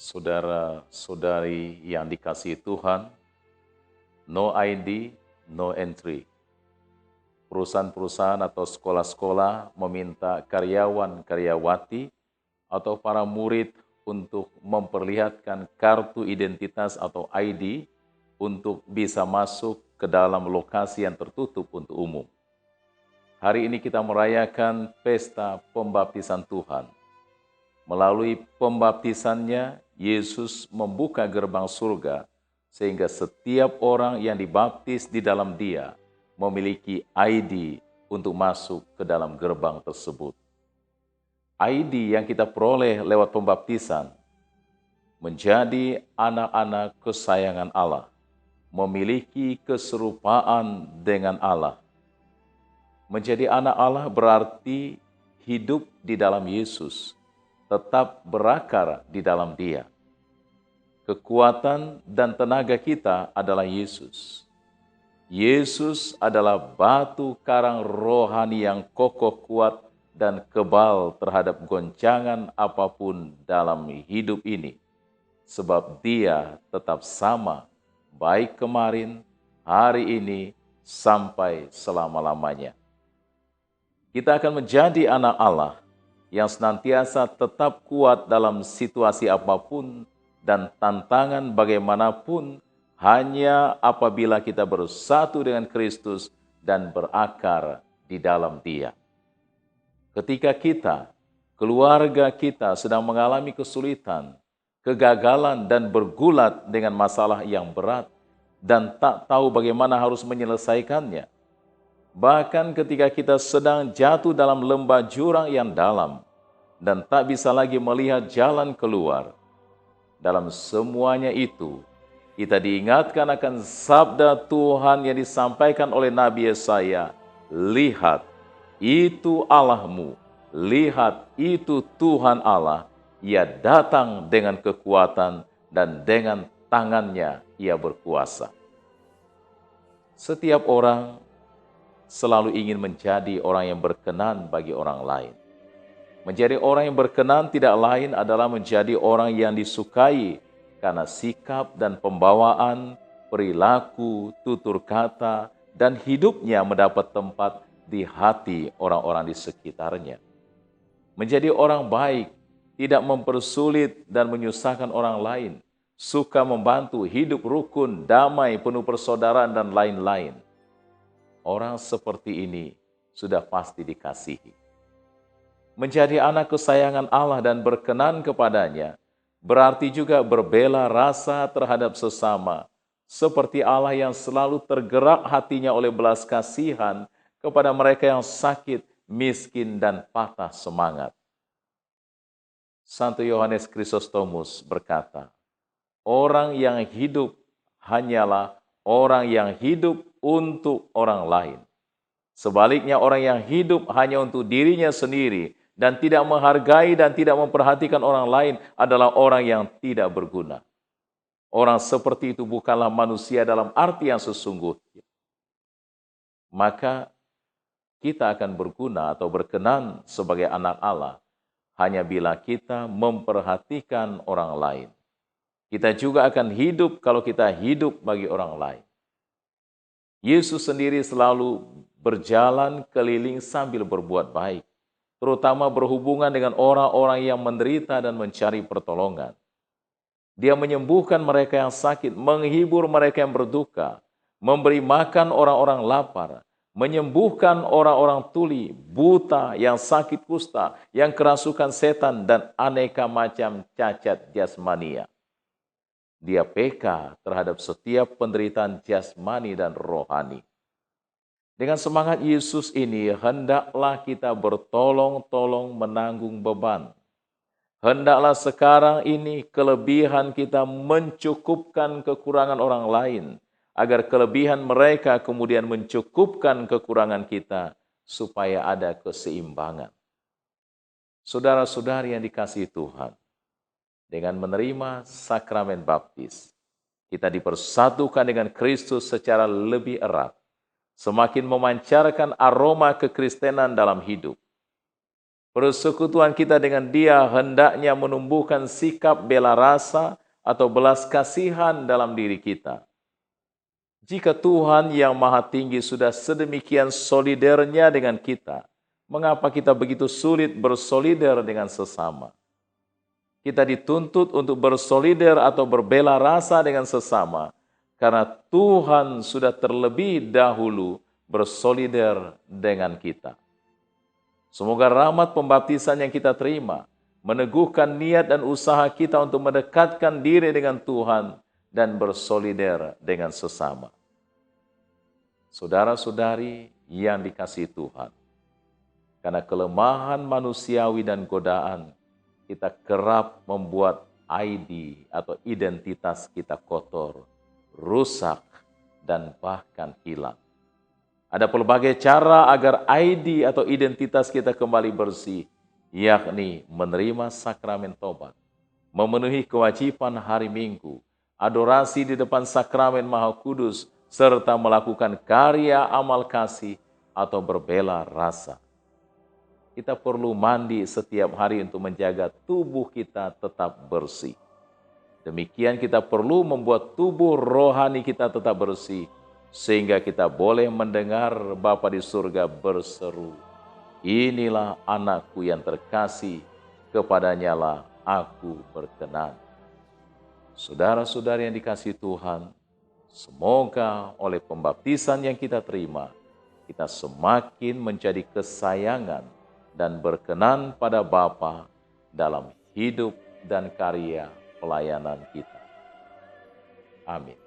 Saudara-saudari yang dikasihi Tuhan, no ID, no entry. Perusahaan-perusahaan atau sekolah-sekolah meminta karyawan-karyawati atau para murid untuk memperlihatkan kartu identitas atau ID untuk bisa masuk ke dalam lokasi yang tertutup untuk umum. Hari ini kita merayakan pesta pembaptisan Tuhan. Melalui pembaptisannya, Yesus membuka gerbang surga sehingga setiap orang yang dibaptis di dalam Dia memiliki ID untuk masuk ke dalam gerbang tersebut. ID yang kita peroleh lewat pembaptisan menjadi anak-anak kesayangan Allah, memiliki keserupaan dengan Allah. Menjadi anak Allah berarti hidup di dalam Yesus, tetap berakar di dalam Dia. Kekuatan dan tenaga kita adalah Yesus. Yesus adalah batu karang rohani yang kokoh, kuat, dan kebal terhadap goncangan apapun dalam hidup ini. Sebab Dia tetap sama, baik kemarin, hari ini, sampai selama-lamanya. Kita akan menjadi anak Allah yang senantiasa tetap kuat dalam situasi apapun dan tantangan bagaimanapun, hanya apabila kita bersatu dengan Kristus dan berakar di dalam Dia. Ketika kita, keluarga kita sedang mengalami kesulitan, kegagalan dan bergulat dengan masalah yang berat dan tak tahu bagaimana harus menyelesaikannya, bahkan ketika kita sedang jatuh dalam lembah jurang yang dalam dan tak bisa lagi melihat jalan keluar, dalam semuanya itu, kita diingatkan akan sabda Tuhan yang disampaikan oleh Nabi Yesaya, "Lihat, itu Allahmu, lihat itu Tuhan Allah, Ia datang dengan kekuatan dan dengan tangannya Ia berkuasa." Setiap orang selalu ingin menjadi orang yang berkenan bagi orang lain. Menjadi orang yang berkenan tidak lain adalah menjadi orang yang disukai karena sikap dan pembawaan, perilaku, tutur kata, dan hidupnya mendapat tempat di hati orang-orang di sekitarnya. Menjadi orang baik, tidak mempersulit dan menyusahkan orang lain, suka membantu, hidup rukun, damai, penuh persaudaraan, dan lain-lain. Orang seperti ini sudah pasti dikasihi. Menjadi anak kesayangan Allah dan berkenan kepadanya berarti juga berbela rasa terhadap sesama, seperti Allah yang selalu tergerak hatinya oleh belas kasihan kepada mereka yang sakit, miskin, dan patah semangat. Santo Yohanes Chrysostomus berkata, orang yang hidup hanyalah orang yang hidup untuk orang lain. Sebaliknya, orang yang hidup hanya untuk dirinya sendiri dan tidak menghargai dan tidak memperhatikan orang lain adalah orang yang tidak berguna. Orang seperti itu bukanlah manusia dalam arti yang sesungguhnya. Maka kita akan berguna atau berkenan sebagai anak Allah hanya bila kita memperhatikan orang lain. Kita juga akan hidup kalau kita hidup bagi orang lain. Yesus sendiri selalu berjalan keliling sambil berbuat baik, terutama berhubungan dengan orang-orang yang menderita dan mencari pertolongan. Dia menyembuhkan mereka yang sakit, menghibur mereka yang berduka, memberi makan orang-orang lapar, menyembuhkan orang-orang tuli, buta, yang sakit kusta, yang kerasukan setan, dan aneka macam cacat jasmania. Dia peka terhadap setiap penderitaan jasmani dan rohani. Dengan semangat Yesus ini, hendaklah kita bertolong-tolong menanggung beban. Hendaklah sekarang ini kelebihan kita mencukupkan kekurangan orang lain, agar kelebihan mereka kemudian mencukupkan kekurangan kita, supaya ada keseimbangan. Saudara-saudari yang dikasihi Tuhan, dengan menerima sakramen baptis, kita dipersatukan dengan Kristus secara lebih erat, semakin memancarkan aroma kekristenan dalam hidup. Persekutuan kita dengan Dia hendaknya menumbuhkan sikap bela rasa atau belas kasihan dalam diri kita. Jika Tuhan yang Maha Tinggi sudah sedemikian solidernya dengan kita, mengapa kita begitu sulit bersolider dengan sesama? Kita dituntut untuk bersolider atau berbela rasa dengan sesama, karena Tuhan sudah terlebih dahulu bersolider dengan kita. Semoga rahmat pembaptisan yang kita terima meneguhkan niat dan usaha kita untuk mendekatkan diri dengan Tuhan dan bersolider dengan sesama. Saudara-saudari yang dikasihi Tuhan, karena kelemahan manusiawi dan godaan, kita kerap membuat ID atau identitas kita kotor, rusak, dan bahkan hilang. Ada pelbagai cara agar ID atau identitas kita kembali bersih, yakni menerima sakramen tobat, memenuhi kewajiban hari Minggu, adorasi di depan sakramen Maha Kudus, serta melakukan karya amal kasih atau berbela rasa. Kita perlu mandi setiap hari untuk menjaga tubuh kita tetap bersih. Demikian kita perlu membuat tubuh rohani kita tetap bersih, sehingga kita boleh mendengar Bapa di surga berseru, "Inilah anakku yang terkasih, kepadanya lah aku berkenan." Saudara-saudari yang dikasihi Tuhan, semoga oleh pembaptisan yang kita terima, kita semakin menjadi kesayangan dan berkenan pada Bapa dalam hidup dan karya pelayanan kita. Amin.